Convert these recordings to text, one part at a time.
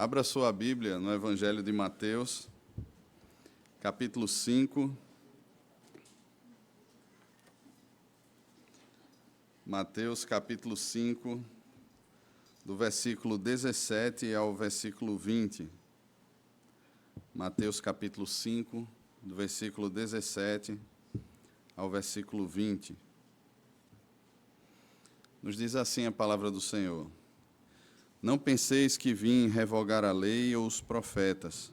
Abra sua Bíblia no Evangelho de Mateus, capítulo 5. Mateus, capítulo 5, do versículo 17 ao versículo 20. Mateus, capítulo 5, do versículo 17 ao versículo 20. Nos diz assim a palavra do Senhor: Não penseis que vim revogar a lei ou os profetas.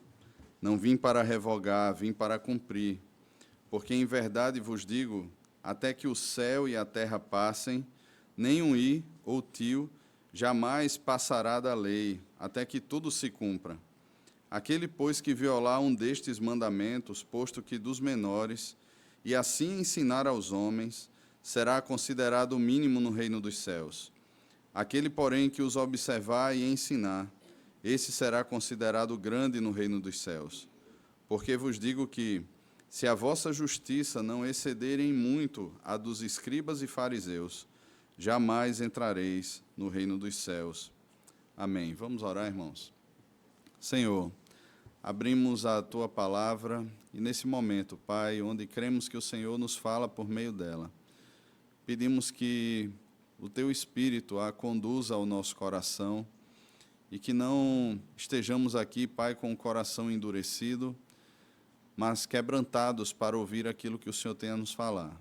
Não vim para revogar, vim para cumprir. Porque em verdade vos digo, até que o céu e a terra passem, nem um i ou tio jamais passará da lei, até que tudo se cumpra. Aquele, pois, que violar um destes mandamentos, posto que dos menores, e assim ensinar aos homens, será considerado o mínimo no reino dos céus. Aquele, porém, que os observar e ensinar, esse será considerado grande no reino dos céus. Porque vos digo que, se a vossa justiça não excederem muito a dos escribas e fariseus, jamais entrareis no reino dos céus. Amém. Vamos orar, irmãos. Senhor, abrimos a Tua palavra e nesse momento, Pai, onde cremos que o Senhor nos fala por meio dela, pedimos que o Teu Espírito a conduza ao nosso coração e que não estejamos aqui, Pai, com o coração endurecido, mas quebrantados para ouvir aquilo que o Senhor tem a nos falar.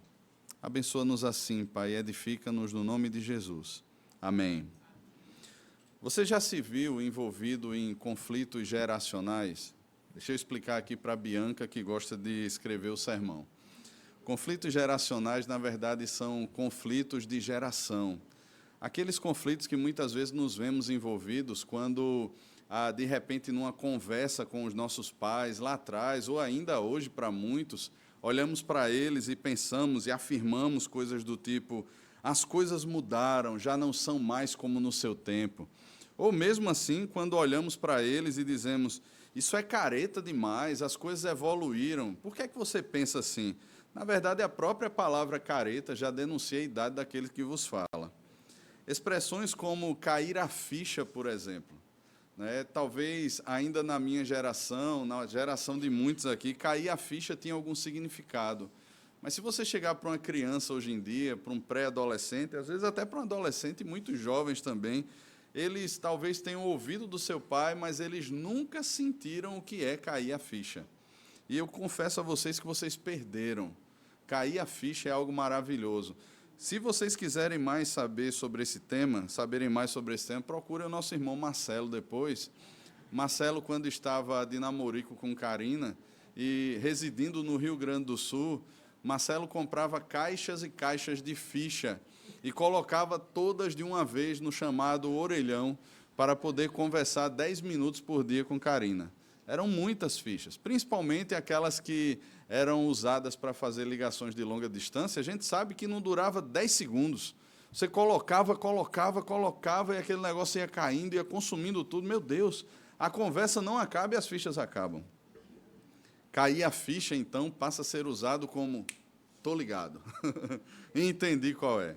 Abençoa-nos assim, Pai, e edifica-nos no nome de Jesus. Amém. Você já se viu envolvido em conflitos geracionais? Deixa eu explicar aqui para a Bianca, que gosta de escrever o sermão. Conflitos geracionais, na verdade, são conflitos de geração. Aqueles conflitos que muitas vezes nos vemos envolvidos quando, de repente, numa conversa com os nossos pais lá atrás, ou ainda hoje para muitos, olhamos para eles e pensamos e afirmamos coisas do tipo: as coisas mudaram, já não são mais como no seu tempo. Ou mesmo assim, quando olhamos para eles e dizemos: isso é careta demais, as coisas evoluíram. Por que é que você pensa assim? Na verdade, a própria palavra careta já denuncia a idade daquele que vos fala. Expressões como cair a ficha, por exemplo. Talvez ainda na minha geração, na geração de muitos aqui, cair a ficha tinha algum significado. Mas se você chegar para uma criança hoje em dia, para um pré-adolescente, às vezes até para um adolescente, muito jovens também, eles talvez tenham ouvido do seu pai, mas eles nunca sentiram o que é cair a ficha. E eu confesso a vocês que vocês perderam. Cair a ficha é algo maravilhoso. Se vocês quiserem mais saber sobre esse tema, procurem o nosso irmão Marcelo depois. Marcelo, quando estava de namorico com Karina e residindo no Rio Grande do Sul, Marcelo comprava caixas e caixas de ficha e colocava todas de uma vez no chamado orelhão para poder conversar 10 minutos por dia com Karina. Eram muitas fichas, principalmente aquelas que eram usadas para fazer ligações de longa distância. A gente sabe que não durava 10 segundos. Você colocava, e aquele negócio ia caindo, ia consumindo tudo. Meu Deus, a conversa não acaba e as fichas acabam. Cair a ficha, então, passa a ser usado como "tô ligado", entendi qual é.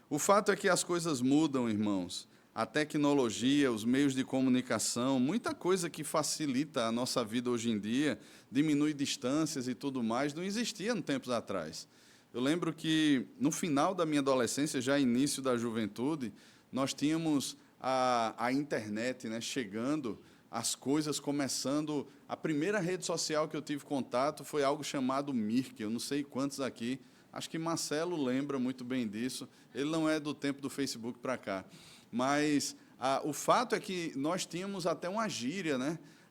O fato é que as coisas mudam, irmãos. A tecnologia, os meios de comunicação, muita coisa que facilita a nossa vida hoje em dia, diminui distâncias e tudo mais, não existia no tempos atrás. Eu lembro que, no final da minha adolescência, já início da juventude, nós tínhamos a internet, chegando, as coisas começando. A primeira rede social que eu tive contato foi algo chamado Mirk, eu não sei quantos aqui, acho que Marcelo lembra muito bem disso, ele não é do tempo do Facebook para cá. Mas o fato é que nós tínhamos até uma gíria,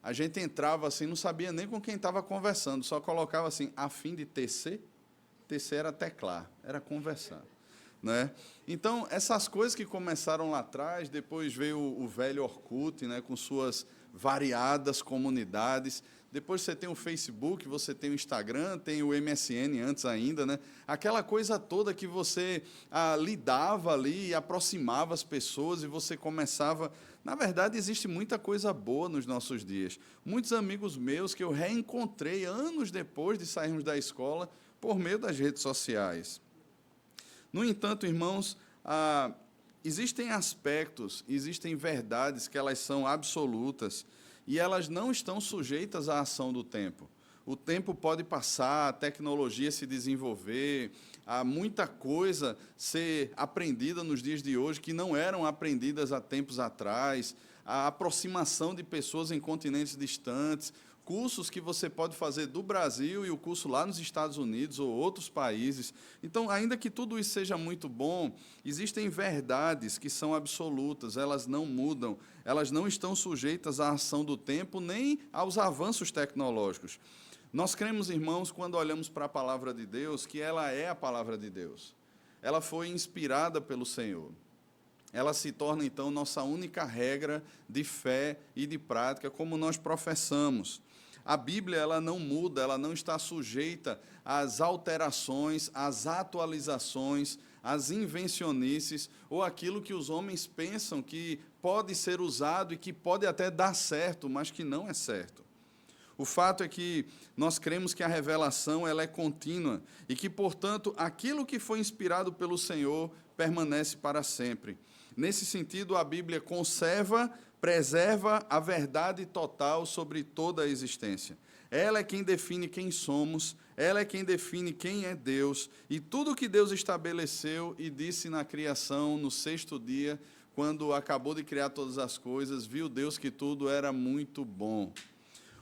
A gente entrava assim, não sabia nem com quem estava conversando, só colocava assim, a fim de tecer. Tecer era teclar, era conversar. Então, essas coisas que começaram lá atrás, depois veio o velho Orkut, com suas variadas comunidades. Depois você tem o Facebook, você tem o Instagram, tem o MSN antes ainda, Aquela coisa toda que você lidava ali e aproximava as pessoas e você começava. Na verdade, existe muita coisa boa nos nossos dias. Muitos amigos meus que eu reencontrei anos depois de sairmos da escola por meio das redes sociais. No entanto, irmãos, existem aspectos, existem verdades que elas são absolutas e elas não estão sujeitas à ação do tempo. O tempo pode passar, a tecnologia se desenvolver, há muita coisa ser aprendida nos dias de hoje que não eram aprendidas há tempos atrás, a aproximação de pessoas em continentes distantes, cursos que você pode fazer do Brasil e o curso lá nos Estados Unidos ou outros países. Então, ainda que tudo isso seja muito bom, existem verdades que são absolutas, elas não mudam, elas não estão sujeitas à ação do tempo nem aos avanços tecnológicos. Nós cremos, irmãos, quando olhamos para a palavra de Deus, que ela é a palavra de Deus. Ela foi inspirada pelo Senhor. Ela se torna, então, nossa única regra de fé e de prática, como nós professamos. A Bíblia, ela não muda, ela não está sujeita às alterações, às atualizações, às invencionices, ou aquilo que os homens pensam que pode ser usado e que pode até dar certo, mas que não é certo. O fato é que nós cremos que a revelação ela é contínua e que, portanto, aquilo que foi inspirado pelo Senhor permanece para sempre. Nesse sentido, a Bíblia conserva, preserva a verdade total sobre toda a existência. Ela é quem define quem somos, ela é quem define quem é Deus, e tudo que Deus estabeleceu e disse na criação, no sexto dia, quando acabou de criar todas as coisas, viu Deus que tudo era muito bom.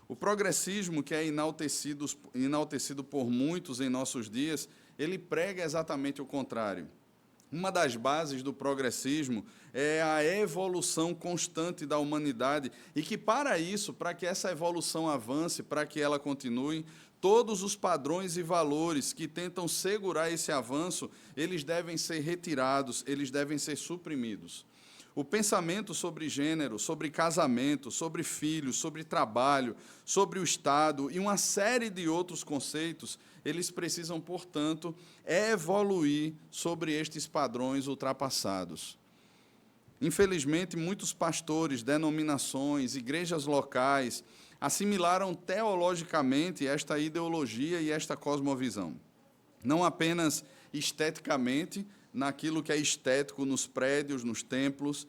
O progressismo, que é enaltecido por muitos em nossos dias, ele prega exatamente o contrário. Uma das bases do progressismo é a evolução constante da humanidade e que, para isso, para que essa evolução avance, para que ela continue, todos os padrões e valores que tentam segurar esse avanço, eles devem ser retirados, eles devem ser suprimidos. O pensamento sobre gênero, sobre casamento, sobre filhos, sobre trabalho, sobre o Estado e uma série de outros conceitos, eles precisam, portanto, evoluir sobre estes padrões ultrapassados. Infelizmente, muitos pastores, denominações, igrejas locais assimilaram teologicamente esta ideologia e esta cosmovisão. Não apenas esteticamente, naquilo que é estético nos prédios, nos templos,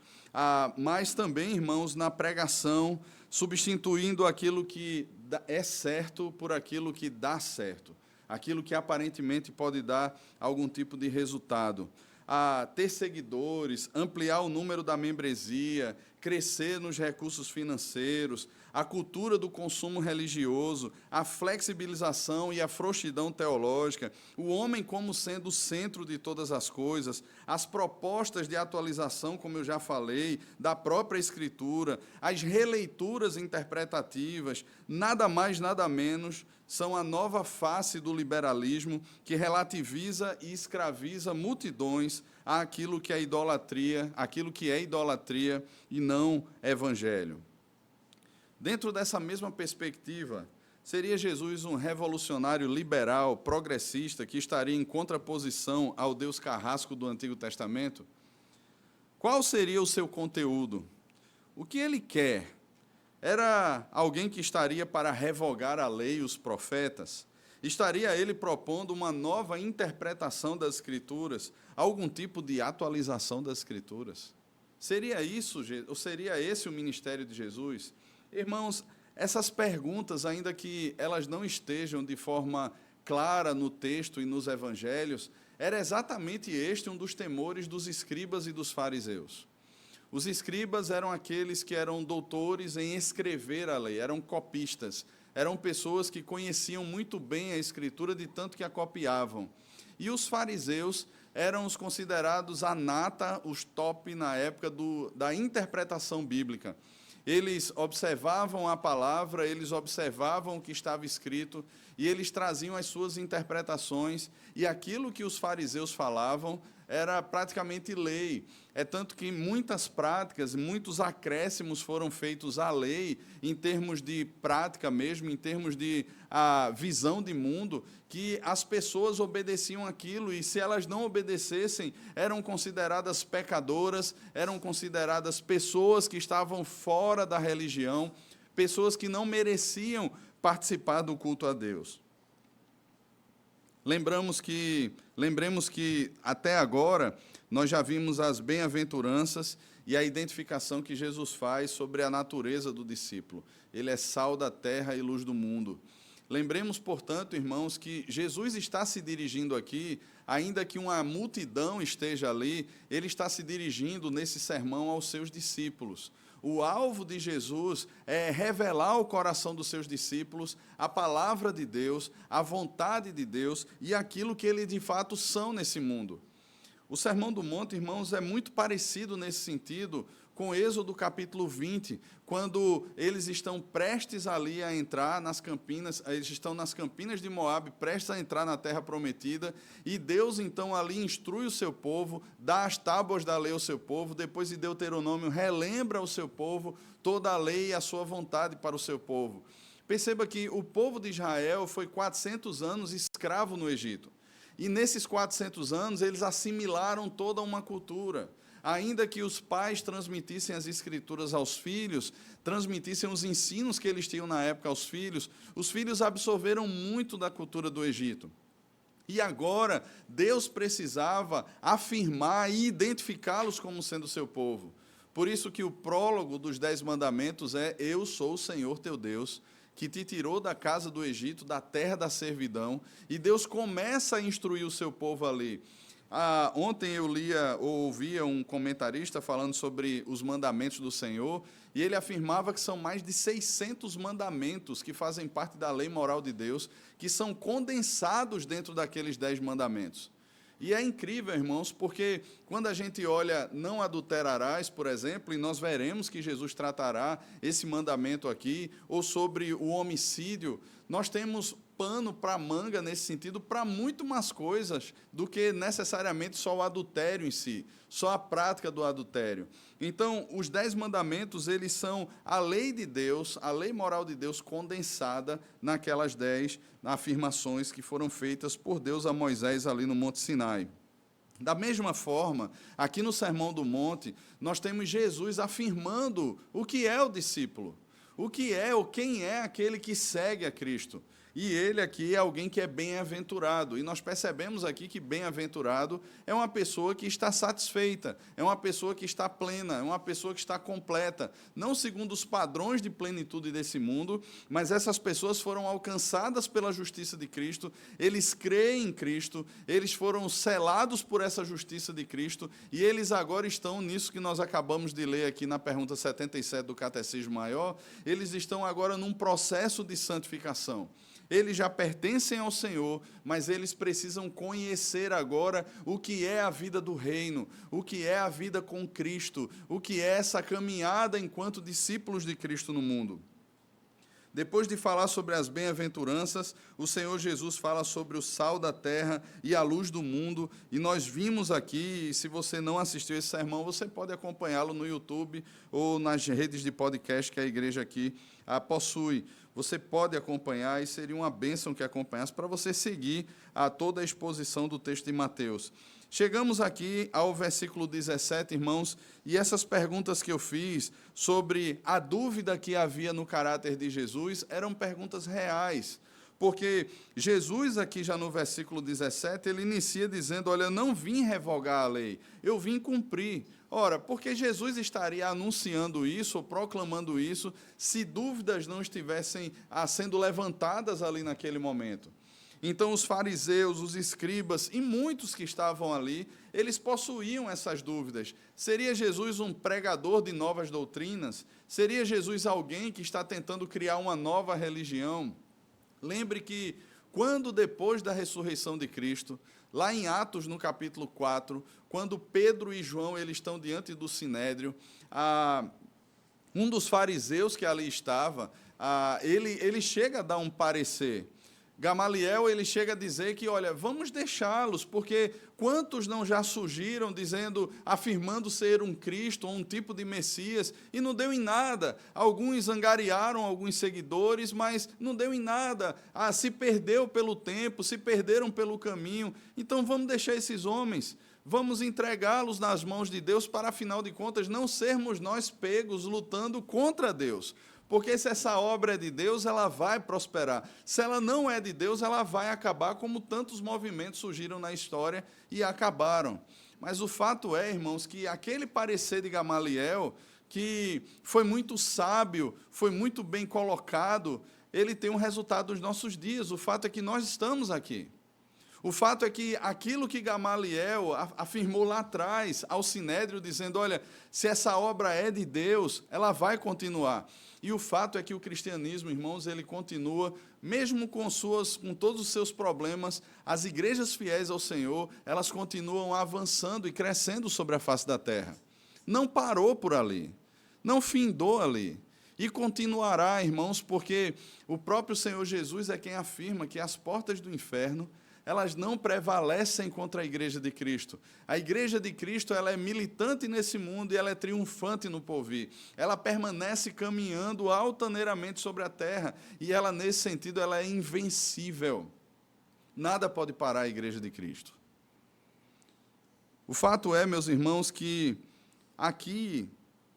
mas também, irmãos, na pregação, substituindo aquilo que é certo por aquilo que dá certo, aquilo que aparentemente pode dar algum tipo de resultado. Ter seguidores, ampliar o número da membresia, crescer nos recursos financeiros, a cultura do consumo religioso, a flexibilização e a frouxidão teológica, o homem como sendo o centro de todas as coisas, as propostas de atualização, como eu já falei, da própria Escritura, as releituras interpretativas, nada mais, nada menos, são a nova face do liberalismo que relativiza e escraviza multidões àquilo que é idolatria, aquilo que é idolatria e não evangelho. Dentro dessa mesma perspectiva, seria Jesus um revolucionário liberal, progressista, que estaria em contraposição ao Deus carrasco do Antigo Testamento? Qual seria o seu conteúdo? O que ele quer? Era alguém que estaria para revogar a lei e os profetas? Estaria ele propondo uma nova interpretação das Escrituras, algum tipo de atualização das Escrituras? Seria isso, ou seria esse o ministério de Jesus? Irmãos, essas perguntas, ainda que elas não estejam de forma clara no texto e nos evangelhos, era exatamente este um dos temores dos escribas e dos fariseus. Os escribas eram aqueles que eram doutores em escrever a lei, eram copistas, eram pessoas que conheciam muito bem a Escritura de tanto que a copiavam. E os fariseus eram os considerados a nata, os top na época da interpretação bíblica. Eles observavam a palavra, eles observavam o que estava escrito e eles traziam as suas interpretações, e aquilo que os fariseus falavam era praticamente lei. É tanto que muitas práticas, muitos acréscimos foram feitos à lei, em termos de prática mesmo, em termos de visão de mundo, que as pessoas obedeciam aquilo, e se elas não obedecessem, eram consideradas pecadoras, eram consideradas pessoas que estavam fora da religião, pessoas que não mereciam participar do culto a Deus. Lembremos que até agora nós já vimos as bem-aventuranças e a identificação que Jesus faz sobre a natureza do discípulo. Ele é sal da terra e luz do mundo. Lembremos, portanto, irmãos, que Jesus está se dirigindo aqui, ainda que uma multidão esteja ali, ele está se dirigindo nesse sermão aos seus discípulos. O alvo de Jesus é revelar ao coração dos seus discípulos a palavra de Deus, a vontade de Deus e aquilo que eles de fato são nesse mundo. O Sermão do Monte, irmãos, é muito parecido nesse sentido com Êxodo capítulo 20, quando eles estão prestes ali a entrar nas campinas, eles estão nas campinas de Moabe, prestes a entrar na terra prometida, e Deus então ali instrui o seu povo, dá as tábuas da lei ao seu povo, depois de Deuteronômio relembra ao seu povo toda a lei e a sua vontade para o seu povo. Perceba que o povo de Israel foi 400 anos escravo no Egito. E nesses 400 anos, eles assimilaram toda uma cultura. Ainda que os pais transmitissem as escrituras aos filhos, transmitissem os ensinos que eles tinham na época aos filhos, os filhos absorveram muito da cultura do Egito. E agora, Deus precisava afirmar e identificá-los como sendo seu povo. Por isso que o prólogo dos 10 mandamentos é: eu sou o Senhor teu Deus, que te tirou da casa do Egito, da terra da servidão, e Deus começa a instruir o seu povo ali. Ontem eu ouvia um comentarista falando sobre os mandamentos do Senhor, e ele afirmava que são mais de 600 mandamentos que fazem parte da lei moral de Deus, que são condensados dentro daqueles 10 mandamentos. E é incrível, irmãos, porque quando a gente olha não adulterarás, por exemplo, e nós veremos que Jesus tratará esse mandamento aqui, ou sobre o homicídio, nós temos pano para manga nesse sentido para muito mais coisas do que necessariamente só o adultério em si, só a prática do adultério. Então, os 10 mandamentos, eles são a lei de Deus, a lei moral de Deus condensada naquelas 10 afirmações que foram feitas por Deus a Moisés ali no Monte Sinai. Da mesma forma, aqui no Sermão do Monte, nós temos Jesus afirmando o que é o discípulo, o que é ou quem é aquele que segue a Cristo. E ele aqui é alguém que é bem-aventurado. E nós percebemos aqui que bem-aventurado é uma pessoa que está satisfeita, é uma pessoa que está plena, é uma pessoa que está completa. Não segundo os padrões de plenitude desse mundo, mas essas pessoas foram alcançadas pela justiça de Cristo, eles creem em Cristo, eles foram selados por essa justiça de Cristo, e eles agora estão nisso que nós acabamos de ler aqui na pergunta 77 do Catecismo Maior, eles estão agora num processo de santificação. Eles já pertencem ao Senhor, mas eles precisam conhecer agora o que é a vida do reino, o que é a vida com Cristo, o que é essa caminhada enquanto discípulos de Cristo no mundo. Depois de falar sobre as bem-aventuranças, o Senhor Jesus fala sobre o sal da terra e a luz do mundo, e nós vimos aqui, e se você não assistiu esse sermão, você pode acompanhá-lo no YouTube ou nas redes de podcast que a igreja aqui possui. Você pode acompanhar, e seria uma bênção que acompanhasse para você seguir toda a exposição do texto de Mateus. Chegamos aqui ao versículo 17, irmãos, e essas perguntas que eu fiz sobre a dúvida que havia no caráter de Jesus eram perguntas reais, porque Jesus aqui já no versículo 17, ele inicia dizendo: olha, eu não vim revogar a lei, eu vim cumprir. Ora, porque Jesus estaria anunciando isso, ou proclamando isso, se dúvidas não estivessem sendo levantadas ali naquele momento? Então, os fariseus, os escribas e muitos que estavam ali, eles possuíam essas dúvidas. Seria Jesus um pregador de novas doutrinas? Seria Jesus alguém que está tentando criar uma nova religião? Lembre que, quando depois da ressurreição de Cristo, lá em Atos, no capítulo 4, quando Pedro e João eles estão diante do Sinédrio, um dos fariseus que ali estava, ele chega a dar um parecer. Gamaliel, ele chega a dizer que, olha, vamos deixá-los, porque quantos não já surgiram afirmando ser um Cristo ou um tipo de Messias, e não deu em nada. Alguns angariaram alguns seguidores, mas não deu em nada. Se perdeu pelo tempo, se perderam pelo caminho. Então vamos deixar esses homens, vamos entregá-los nas mãos de Deus para, afinal de contas, não sermos nós pegos lutando contra Deus. Porque se essa obra é de Deus, ela vai prosperar. Se ela não é de Deus, ela vai acabar, como tantos movimentos surgiram na história e acabaram. Mas o fato é, irmãos, que aquele parecer de Gamaliel, que foi muito sábio, foi muito bem colocado, ele tem um resultado nos nossos dias. O fato é que nós estamos aqui. O fato é que aquilo que Gamaliel afirmou lá atrás ao Sinédrio, dizendo, olha, se essa obra é de Deus, ela vai continuar. E o fato é que o cristianismo, irmãos, ele continua, mesmo com todos os seus problemas, as igrejas fiéis ao Senhor, elas continuam avançando e crescendo sobre a face da terra. Não parou por ali, não findou ali. E continuará, irmãos, porque o próprio Senhor Jesus é quem afirma que as portas do inferno, elas não prevalecem contra a igreja de Cristo. A igreja de Cristo, ela é militante nesse mundo e ela é triunfante no porvir. Ela permanece caminhando altaneiramente sobre a terra e ela, nesse sentido, ela é invencível. Nada pode parar a igreja de Cristo. O fato é, meus irmãos, que aqui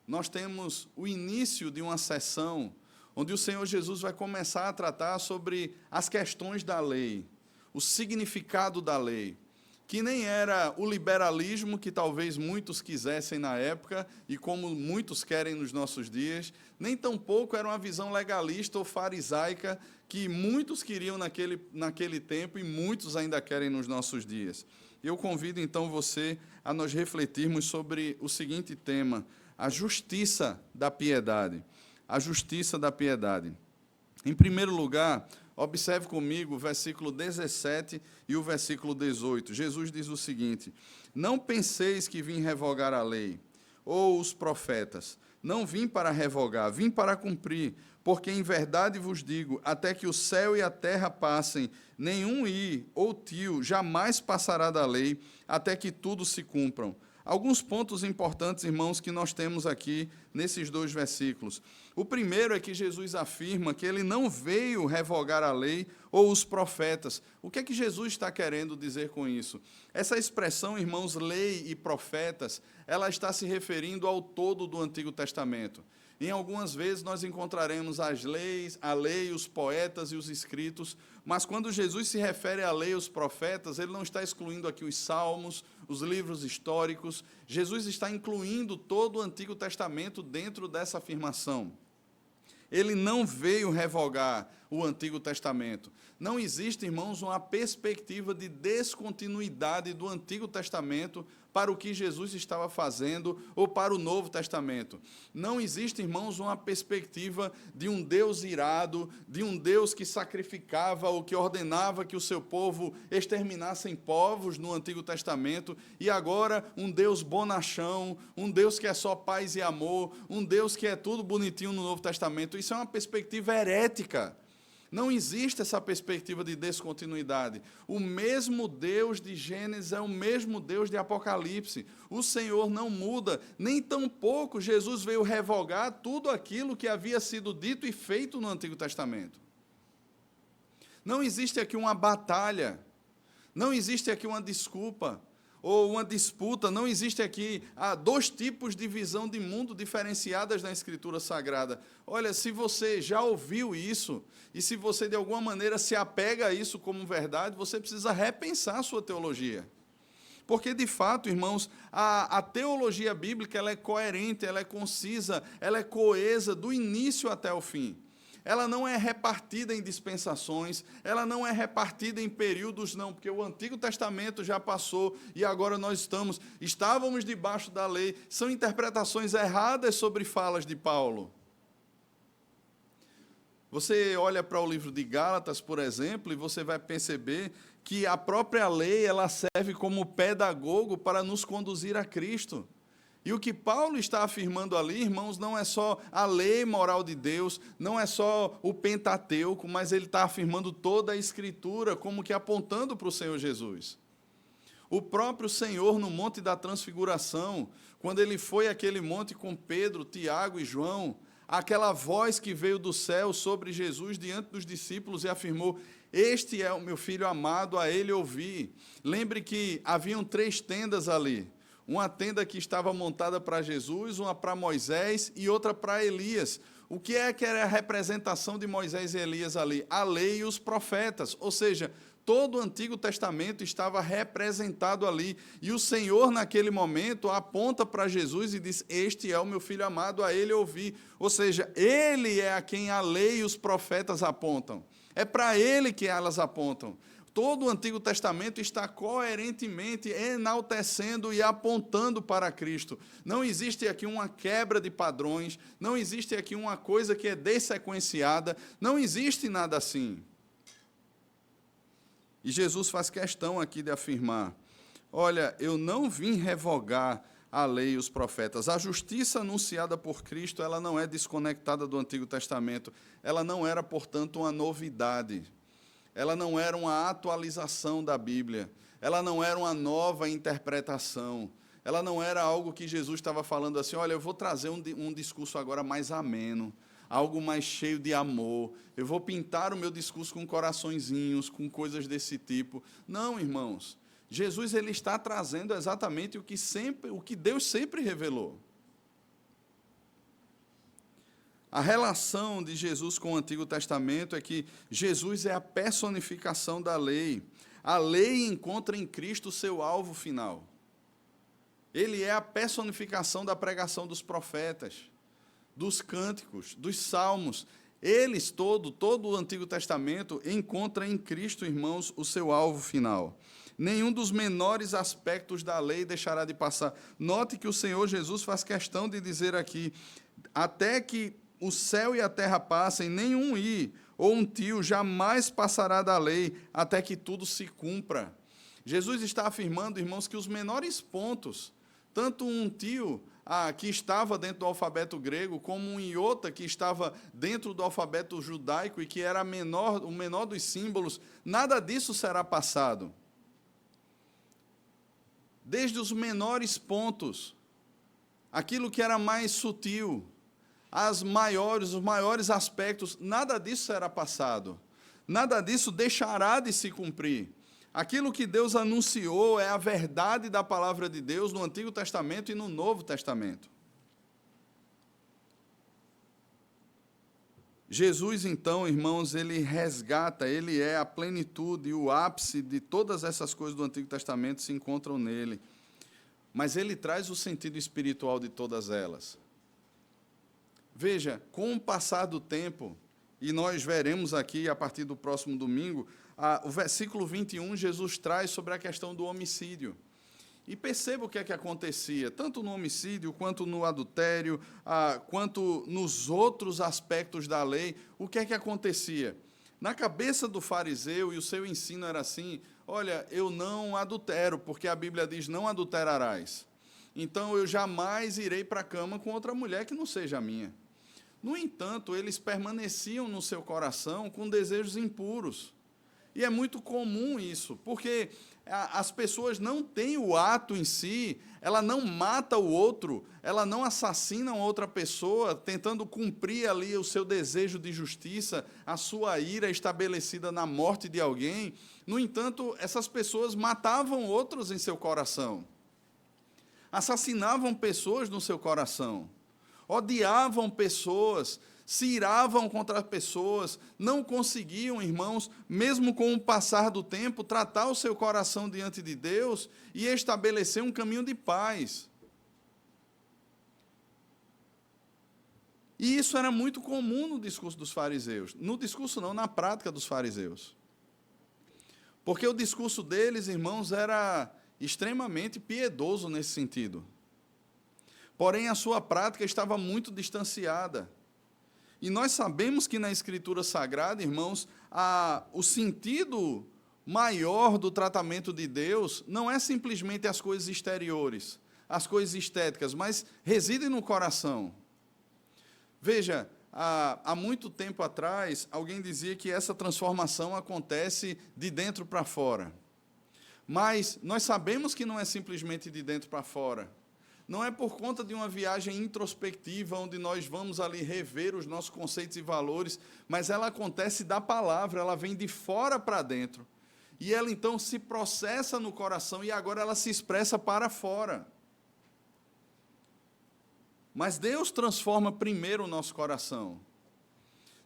nós temos o início de uma sessão onde o Senhor Jesus vai começar a tratar sobre as questões da lei, o significado da lei, que nem era o liberalismo que talvez muitos quisessem na época e como muitos querem nos nossos dias, nem tampouco era uma visão legalista ou farisaica que muitos queriam naquele tempo e muitos ainda querem nos nossos dias. Eu convido então você a nós refletirmos sobre o seguinte tema: a justiça da piedade. A justiça da piedade. Em primeiro lugar, observe comigo o versículo 17 e o versículo 18. Jesus diz o seguinte: não penseis que vim revogar a lei, ou os profetas. Não vim para revogar, vim para cumprir. Porque em verdade vos digo, até que o céu e a terra passem, nenhum i ou tio jamais passará da lei, até que tudo se cumpram. Alguns pontos importantes, irmãos, que nós temos aqui nesses dois versículos. O primeiro é que Jesus afirma que ele não veio revogar a lei ou os profetas. O que é que Jesus está querendo dizer com isso? Essa expressão, irmãos, lei e profetas, ela está se referindo ao todo do Antigo Testamento. Em algumas vezes nós encontraremos as leis, a lei, os poetas e os escritos, mas quando Jesus se refere à lei e aos profetas, ele não está excluindo aqui os salmos, os livros históricos. Jesus está incluindo todo o Antigo Testamento dentro dessa afirmação. Ele não veio revogar o Antigo Testamento. Não existe, irmãos, uma perspectiva de descontinuidade do Antigo Testamento para o que Jesus estava fazendo ou para o Novo Testamento. Não existe, irmãos, uma perspectiva de um Deus irado, de um Deus que sacrificava ou que ordenava que o seu povo exterminassem povos no Antigo Testamento e agora um Deus bonachão, um Deus que é só paz e amor, um Deus que é tudo bonitinho no Novo Testamento. Isso é uma perspectiva herética. Não existe essa perspectiva de descontinuidade. O mesmo Deus de Gênesis é o mesmo Deus de Apocalipse. O Senhor não muda, nem tampouco Jesus veio revogar tudo aquilo que havia sido dito e feito no Antigo Testamento. Não existe aqui uma batalha, não existe aqui uma desculpa ou uma disputa, não existe aqui dois tipos de visão de mundo diferenciadas na Escritura Sagrada. Olha, se você já ouviu isso, e se você de alguma maneira se apega a isso como verdade, você precisa repensar a sua teologia. Porque, de fato, irmãos, a teologia bíblica ela é coerente, ela é concisa, ela é coesa do início até o fim. Ela não é repartida em dispensações, ela não é repartida em períodos, não, porque o Antigo Testamento já passou e agora nós estávamos debaixo da lei. São interpretações erradas sobre falas de Paulo. Você olha para o livro de Gálatas, por exemplo, e você vai perceber que a própria lei ela serve como pedagogo para nos conduzir a Cristo. E o que Paulo está afirmando ali, irmãos, não é só a lei moral de Deus, não é só o Pentateuco, mas ele está afirmando toda a Escritura, como que apontando para o Senhor Jesus. O próprio Senhor, no Monte da Transfiguração, quando ele foi àquele monte com Pedro, Tiago e João, aquela voz que veio do céu sobre Jesus diante dos discípulos e afirmou: este é o meu filho amado, a ele ouvi. Lembre que haviam 3 tendas ali. Uma tenda que estava montada para Jesus, uma para Moisés e outra para Elias. O que era a representação de Moisés e Elias ali? A lei e os profetas, ou seja, todo o Antigo Testamento estava representado ali. E o Senhor, naquele momento, aponta para Jesus e diz: este é o meu filho amado, a ele ouvi. Ou seja, ele é a quem a lei e os profetas apontam. É para ele que elas apontam. Todo o Antigo Testamento está coerentemente enaltecendo e apontando para Cristo. Não existe aqui uma quebra de padrões, não existe aqui uma coisa que é dessequenciada, não existe nada assim. E Jesus faz questão aqui de afirmar: olha, eu não vim revogar a lei e os profetas. A justiça anunciada por Cristo, ela não é desconectada do Antigo Testamento. Ela não era, portanto, uma novidade. Ela não era uma atualização da Bíblia. Ela não era uma nova interpretação. Ela não era algo que Jesus estava falando assim: olha, eu vou trazer um discurso agora mais ameno, algo mais cheio de amor. Eu vou pintar o meu discurso com coraçõezinhos, com coisas desse tipo. Não, irmãos. Jesus, ele está trazendo exatamente o que Deus sempre revelou. A relação de Jesus com o Antigo Testamento é que Jesus é a personificação da lei. A lei encontra em Cristo o seu alvo final. Ele é a personificação da pregação dos profetas, dos cânticos, dos salmos. Eles, todo o Antigo Testamento, encontra em Cristo, irmãos, o seu alvo final. Nenhum dos menores aspectos da lei deixará de passar. Note que o Senhor Jesus faz questão de dizer aqui: até que o céu e a terra passem, nenhum i ou um tio jamais passará da lei, até que tudo se cumpra. Jesus está afirmando, irmãos, que os menores pontos, tanto um tio que estava dentro do alfabeto grego, como um iota que estava dentro do alfabeto judaico e que era o menor dos símbolos, nada disso será passado. Desde os menores pontos, aquilo que era mais sutil, os maiores aspectos, nada disso será passado. Nada disso deixará de se cumprir. Aquilo que Deus anunciou é a verdade da palavra de Deus no Antigo Testamento e no Novo Testamento. Jesus, então, irmãos, ele resgata, ele é a plenitude e o ápice de todas essas coisas do Antigo Testamento se encontram nele. Mas ele traz o sentido espiritual de todas elas. Veja, com o passar do tempo, e nós veremos aqui a partir do próximo domingo, o versículo 21, Jesus traz sobre a questão do homicídio. E perceba o que é que acontecia, tanto no homicídio, quanto no adultério, quanto nos outros aspectos da lei, o que é que acontecia? Na cabeça do fariseu, e o seu ensino era assim: olha, eu não adultero, porque a Bíblia diz: não adulterarás. Então, eu jamais irei para a cama com outra mulher que não seja a minha. No entanto, eles permaneciam no seu coração com desejos impuros. E é muito comum isso, porque as pessoas não têm o ato em si, ela não mata o outro, ela não assassina outra pessoa, tentando cumprir ali o seu desejo de justiça, a sua ira estabelecida na morte de alguém. No entanto, essas pessoas matavam outros em seu coração, assassinavam pessoas no seu coração, odiavam pessoas, se iravam contra pessoas, não conseguiam, irmãos, mesmo com o passar do tempo, tratar o seu coração diante de Deus e estabelecer um caminho de paz. E isso era muito comum no discurso dos fariseus. No discurso não, na prática dos fariseus. Porque o discurso deles, irmãos, era extremamente piedoso nesse sentido. Porém, a sua prática estava muito distanciada. E nós sabemos que na Escritura Sagrada, irmãos, o sentido maior do tratamento de Deus não é simplesmente as coisas exteriores, as coisas estéticas, mas reside no coração. Veja, há muito tempo atrás, alguém dizia que essa transformação acontece de dentro para fora. Mas nós sabemos que não é simplesmente de dentro para fora. Não é por conta de uma viagem introspectiva, onde nós vamos ali rever os nossos conceitos e valores, mas ela acontece da palavra, ela vem de fora para dentro. E ela então se processa no coração e agora ela se expressa para fora. Mas Deus transforma primeiro o nosso coração.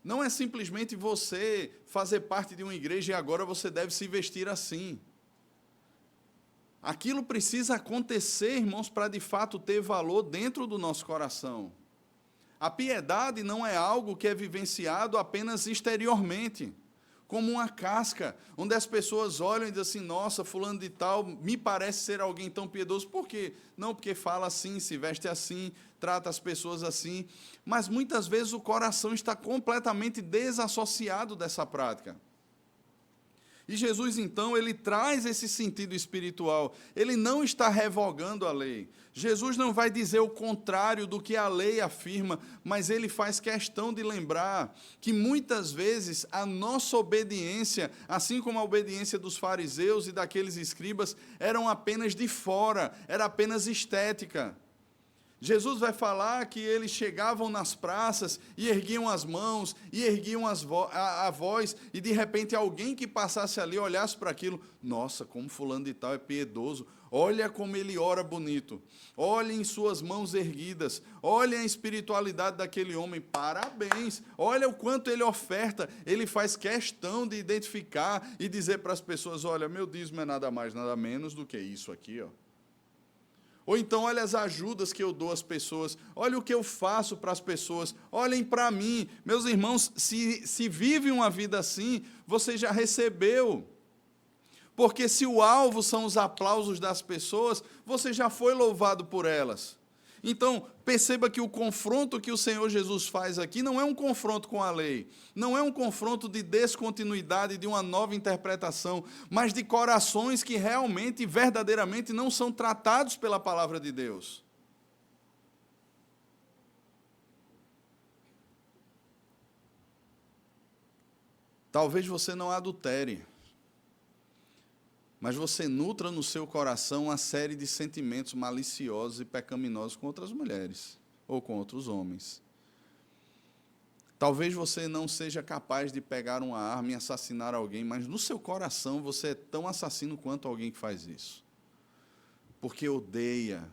Não é simplesmente você fazer parte de uma igreja e agora você deve se vestir assim. Aquilo precisa acontecer, irmãos, para de fato ter valor dentro do nosso coração. A piedade não é algo que é vivenciado apenas exteriormente, como uma casca, onde as pessoas olham e dizem assim, nossa, fulano de tal, me parece ser alguém tão piedoso. Por quê? Não, porque fala assim, se veste assim, trata as pessoas assim. Mas muitas vezes o coração está completamente desassociado dessa prática. E Jesus, então, ele traz esse sentido espiritual. Ele não está revogando a lei. Jesus não vai dizer o contrário do que a lei afirma, mas ele faz questão de lembrar que muitas vezes a nossa obediência, assim como a obediência dos fariseus e daqueles escribas, eram apenas de fora, era apenas estética. Jesus vai falar que eles chegavam nas praças e erguiam as mãos, e erguiam a voz, e de repente alguém que passasse ali olhasse para aquilo, nossa, como fulano de tal é piedoso, olha como ele ora bonito, olhem suas mãos erguidas, olhem a espiritualidade daquele homem, parabéns, olha o quanto ele oferta, ele faz questão de identificar e dizer para as pessoas, olha, meu dízimo é nada mais, nada menos do que isso aqui, ó. Ou então, olha as ajudas que eu dou às pessoas, olha o que eu faço para as pessoas, olhem para mim. Meus irmãos, se vive uma vida assim, você já recebeu. Porque se o alvo são os aplausos das pessoas, você já foi louvado por elas. Então, perceba que o confronto que o Senhor Jesus faz aqui não é um confronto com a lei, não é um confronto de descontinuidade, de uma nova interpretação, mas de corações que realmente, verdadeiramente, não são tratados pela palavra de Deus. Talvez você não adultere, mas você nutra no seu coração uma série de sentimentos maliciosos e pecaminosos com outras mulheres ou com outros homens. Talvez você não seja capaz de pegar uma arma e assassinar alguém, mas no seu coração você é tão assassino quanto alguém que faz isso. Porque odeia,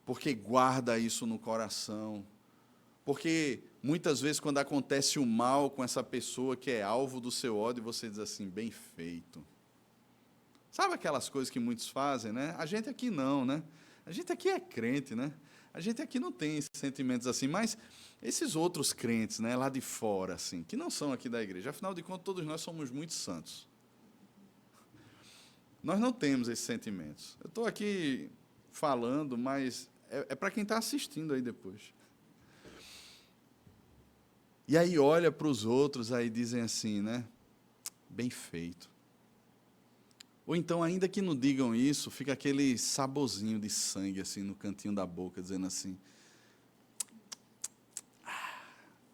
porque guarda isso no coração, porque muitas vezes quando acontece o mal com essa pessoa que é alvo do seu ódio, você diz assim, bem feito. Sabe aquelas coisas que muitos fazem, né? A gente aqui não, né? A gente aqui é crente, né? A gente aqui não tem esses sentimentos assim, mas esses outros crentes, né, lá de fora, assim, que não são aqui da igreja, afinal de contas, todos nós somos muito santos. Nós não temos esses sentimentos. Eu estou aqui falando, mas é para quem está assistindo aí depois. E aí olha para os outros, aí dizem assim, né? Bem feito. Ou então, ainda que não digam isso, fica aquele saborzinho de sangue assim no cantinho da boca, dizendo assim,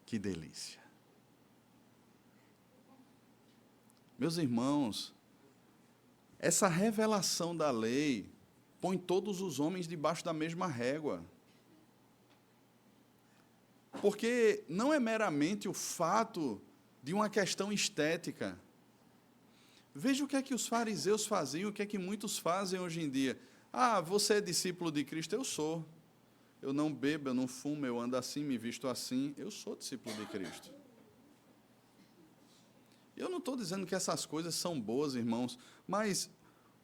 que delícia. Meus irmãos, essa revelação da lei põe todos os homens debaixo da mesma régua. Porque não é meramente o fato de uma questão estética. Veja o que é que os fariseus faziam, o que é que muitos fazem hoje em dia. Ah, você é discípulo de Cristo? Eu sou. Eu não bebo, eu não fumo, eu ando assim, me visto assim. Eu sou discípulo de Cristo. Eu não estou dizendo que essas coisas são boas, irmãos, mas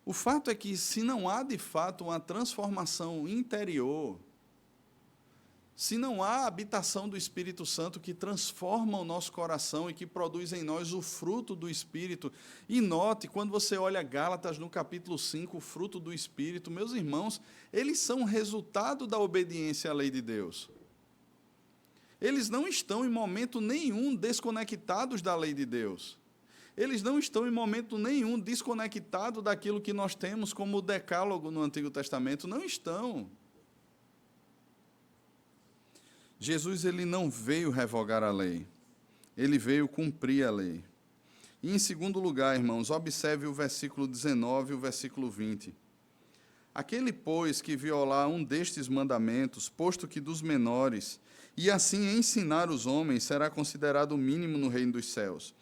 o fato é que se não há, de fato, uma transformação interior, se não há a habitação do Espírito Santo que transforma o nosso coração e que produz em nós o fruto do Espírito, e note, quando você olha Gálatas no capítulo 5, o fruto do Espírito, meus irmãos, eles são resultado da obediência à lei de Deus. Eles não estão em momento nenhum desconectados da lei de Deus. Eles não estão em momento nenhum desconectados daquilo que nós temos como o decálogo no Antigo Testamento. Não estão. Jesus, ele não veio revogar a lei, ele veio cumprir a lei. E em segundo lugar, irmãos, observe o versículo 19 e o versículo 20. Aquele, pois, que violar um destes mandamentos, posto que dos menores, e assim ensinar os homens, será considerado o mínimo no reino dos céus.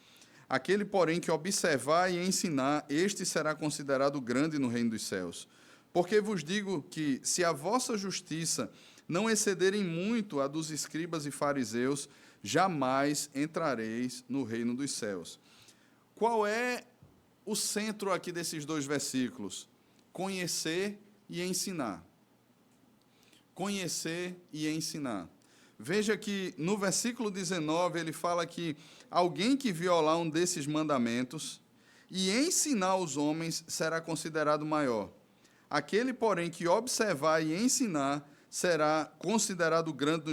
Aquele, porém, que observar e ensinar, este será considerado grande no reino dos céus. Porque vos digo que, se a vossa justiça não excederem muito a dos escribas e fariseus, jamais entrareis no reino dos céus. Qual é o centro aqui desses 2 versículos? Conhecer e ensinar. Conhecer e ensinar. Veja que no versículo 19 ele fala que alguém que violar um desses mandamentos e ensinar os homens será considerado maior. Aquele, porém, que observar e ensinar será considerado grande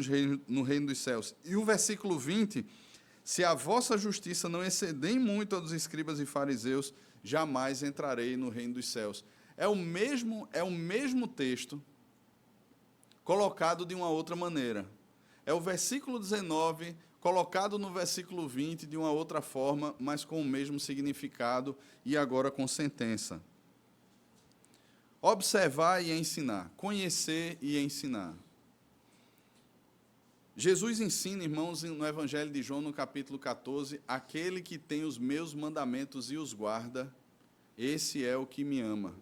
no reino dos céus. E o versículo 20, se a vossa justiça não exceder muito a dos escribas e fariseus, jamais entrarei no reino dos céus. É o mesmo texto, colocado de uma outra maneira. É o versículo 19, colocado no versículo 20, de uma outra forma, mas com o mesmo significado, e agora com sentença. Observar e ensinar, conhecer e ensinar. Jesus ensina, irmãos, no Evangelho de João, no capítulo 14, aquele que tem os meus mandamentos e os guarda, esse é o que me ama.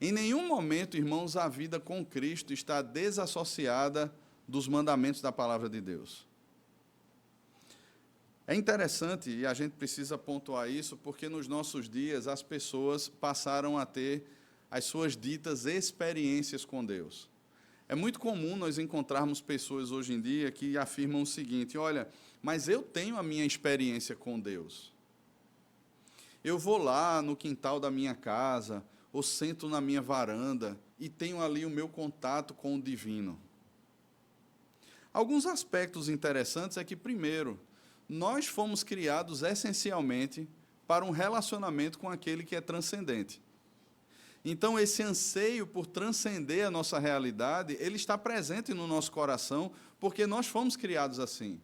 Em nenhum momento, irmãos, a vida com Cristo está desassociada dos mandamentos da palavra de Deus. É interessante, e a gente precisa pontuar isso, porque nos nossos dias as pessoas passaram a ter as suas ditas experiências com Deus. É muito comum nós encontrarmos pessoas hoje em dia que afirmam o seguinte: olha, mas eu tenho a minha experiência com Deus. Eu vou lá no quintal da minha casa, ou sento na minha varanda, e tenho ali o meu contato com o divino. Alguns aspectos interessantes é que, primeiro, nós fomos criados essencialmente para um relacionamento com aquele que é transcendente. Então, esse anseio por transcender a nossa realidade, ele está presente no nosso coração, porque nós fomos criados assim.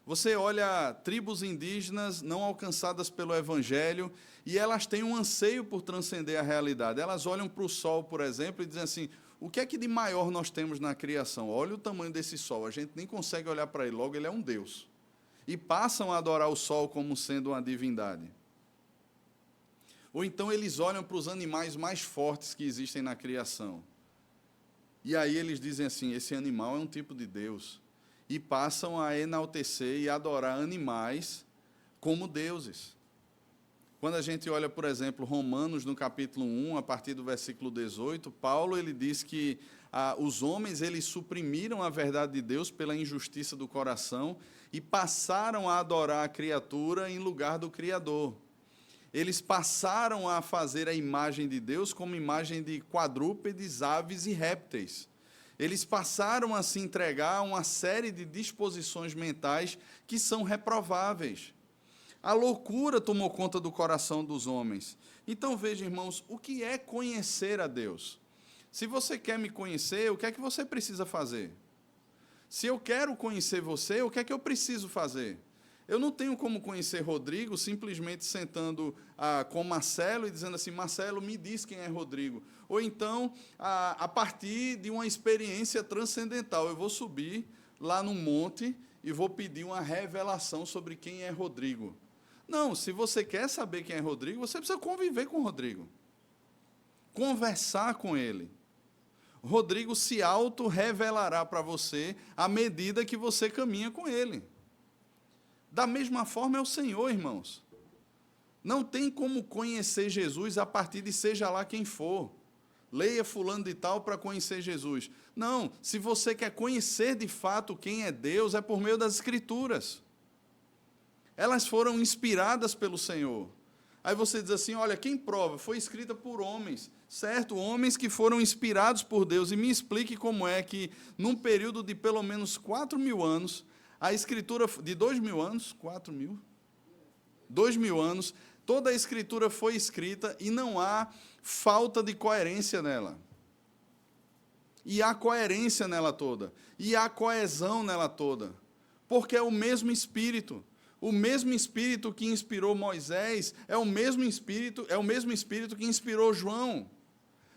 Você olha tribos indígenas não alcançadas pelo Evangelho, e elas têm um anseio por transcender a realidade. Elas olham para o sol, por exemplo, e dizem assim: o que é que de maior nós temos na criação? Olha o tamanho desse sol, a gente nem consegue olhar para ele, logo ele é um Deus. E passam a adorar o sol como sendo uma divindade. Ou então eles olham para os animais mais fortes que existem na criação. E aí eles dizem assim: esse animal é um tipo de Deus. E passam a enaltecer e adorar animais como deuses. Quando a gente olha, por exemplo, Romanos, no capítulo 1, a partir do versículo 18, Paulo ele diz que os homens eles suprimiram a verdade de Deus pela injustiça do coração e passaram a adorar a criatura em lugar do Criador. Eles passaram a fazer a imagem de Deus como imagem de quadrúpedes, aves e répteis. Eles passaram a se entregar a uma série de disposições mentais que são reprováveis. A loucura tomou conta do coração dos homens. Então, veja, irmãos, o que é conhecer a Deus? Se você quer me conhecer, o que é que você precisa fazer? Se eu quero conhecer você, o que é que eu preciso fazer? Eu não tenho como conhecer Rodrigo simplesmente sentando com Marcelo e dizendo assim: Marcelo, me diz quem é Rodrigo. Ou então, a partir de uma experiência transcendental, eu vou subir lá no monte e vou pedir uma revelação sobre quem é Rodrigo. Não, se você quer saber quem é Rodrigo, você precisa conviver com Rodrigo. Conversar com ele. Rodrigo se auto-revelará para você à medida que você caminha com ele. Da mesma forma é o Senhor, irmãos. Não tem como conhecer Jesus a partir de seja lá quem for. Leia fulano de tal para conhecer Jesus. Não, se você quer conhecer de fato quem é Deus, é por meio das Escrituras. Elas foram inspiradas pelo Senhor. Aí você diz assim: olha, quem prova? Foi escrita por homens, certo? Homens que foram inspirados por Deus. E me explique como é que, num período de pelo menos 4.000 anos, a Escritura, de 2.000 anos, 4.000? 2.000 anos, toda a Escritura foi escrita e não há falta de coerência nela. E há coerência nela toda. E há coesão nela toda. Porque é o mesmo Espírito. O mesmo Espírito que inspirou Moisés é o mesmo Espírito que inspirou João.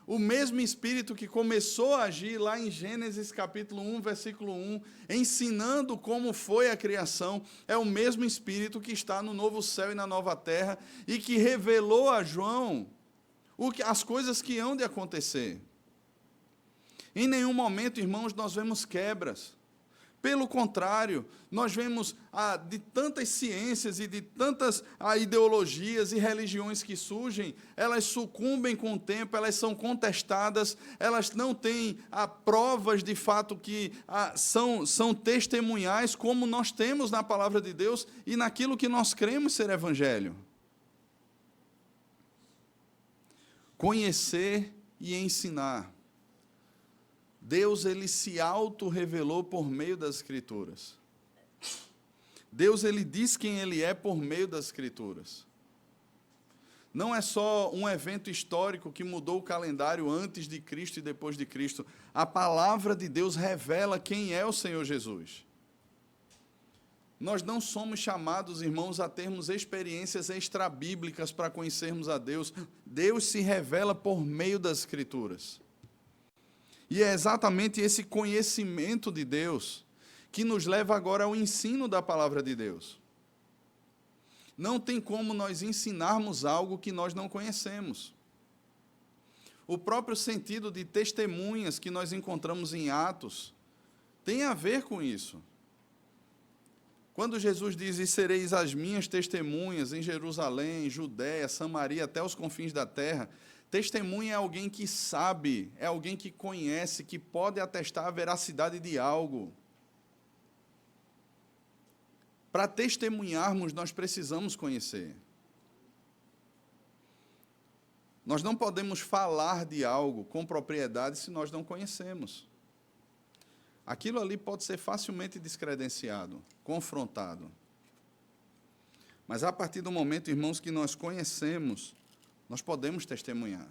O mesmo Espírito que começou a agir lá em Gênesis capítulo 1, versículo 1, ensinando como foi a criação, é o mesmo Espírito que está no novo céu e na nova terra e que revelou a João as coisas que hão de acontecer. Em nenhum momento, irmãos, nós vemos quebras. Pelo contrário, nós vemos de tantas ciências e de tantas ideologias e religiões que surgem, elas sucumbem com o tempo, elas são contestadas, elas não têm provas de fato que são testemunhais, como nós temos na palavra de Deus e naquilo que nós cremos ser evangelho. Conhecer e ensinar. Deus, ele se auto-revelou por meio das Escrituras. Deus, ele diz quem ele é por meio das Escrituras. Não é só um evento histórico que mudou o calendário antes de Cristo e depois de Cristo. A palavra de Deus revela quem é o Senhor Jesus. Nós não somos chamados, irmãos, a termos experiências extrabíblicas para conhecermos a Deus. Deus se revela por meio das Escrituras. E é exatamente esse conhecimento de Deus que nos leva agora ao ensino da palavra de Deus. Não tem como nós ensinarmos algo que nós não conhecemos. O próprio sentido de testemunhas que nós encontramos em Atos tem a ver com isso. Quando Jesus diz, e sereis as minhas testemunhas em Jerusalém, Judéia, Samaria, até os confins da terra, testemunha é alguém que sabe, é alguém que conhece, que pode atestar a veracidade de algo. Para testemunharmos, nós precisamos conhecer. Nós não podemos falar de algo com propriedade se nós não conhecemos. Aquilo ali pode ser facilmente descredenciado, confrontado. Mas a partir do momento, irmãos, que nós conhecemos, nós podemos testemunhar.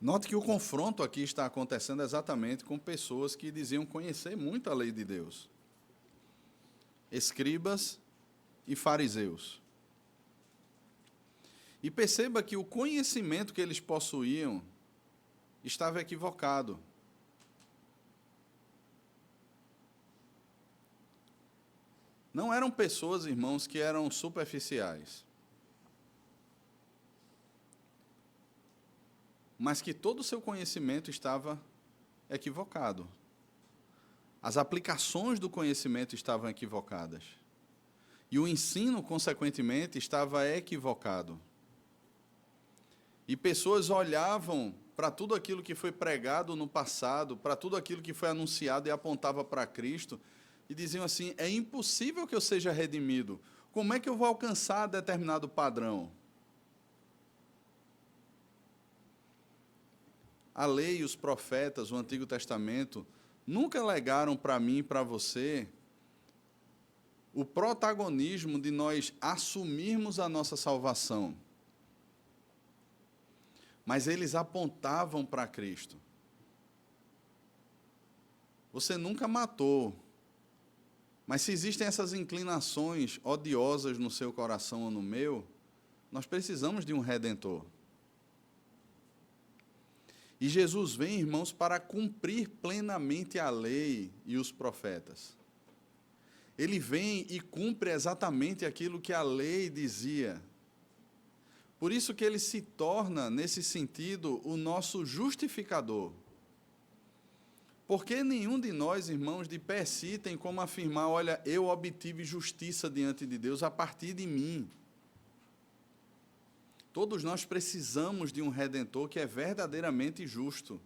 Note que o confronto aqui está acontecendo exatamente com pessoas que diziam conhecer muito a lei de Deus. Escribas e fariseus. E perceba que o conhecimento que eles possuíam estava equivocado. Não eram pessoas, irmãos, que eram superficiais, mas que todo o seu conhecimento estava equivocado. As aplicações do conhecimento estavam equivocadas. E o ensino, consequentemente, estava equivocado. E pessoas olhavam para tudo aquilo que foi pregado no passado, para tudo aquilo que foi anunciado e apontava para Cristo, e diziam assim, é impossível que eu seja redimido. Como é que eu vou alcançar determinado padrão? A lei, os profetas, o Antigo Testamento, nunca legaram para mim e para você o protagonismo de nós assumirmos a nossa salvação. Mas eles apontavam para Cristo. Você nunca matou, mas se existem essas inclinações odiosas no seu coração ou no meu, nós precisamos de um Redentor. E Jesus vem, irmãos, para cumprir plenamente a lei e os profetas. Ele vem e cumpre exatamente aquilo que a lei dizia. Por isso que ele se torna, nesse sentido, o nosso justificador. Porque nenhum de nós, irmãos, de per si, tem como afirmar, olha, eu obtive justiça diante de Deus a partir de mim. Todos nós precisamos de um Redentor que é verdadeiramente justo.